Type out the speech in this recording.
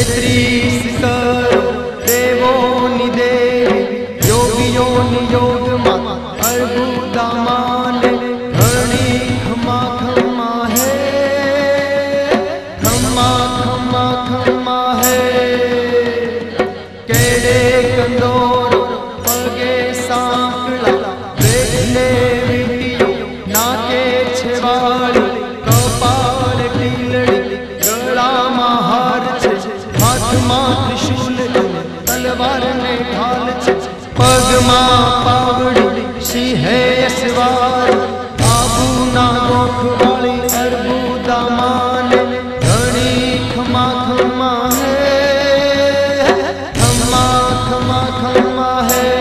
तेत्रीस करो देवों नि देवी योगियों नि योग माँ अर्बुदामान घणी खमा खमा है खमा खमा खमा है केड़े कंदोर पगे सांकड़ा देखने विटियो नाके छेवाड़ कपाल टीलड़ी गला में हार छे हाथ में त्रिशूल तलवार ने ढाल छे पग में पावड़ी सिंहे सवार आबू ना गोख वाली अर्बुदामान घणी खमा खमा है खमा खमा खमा है।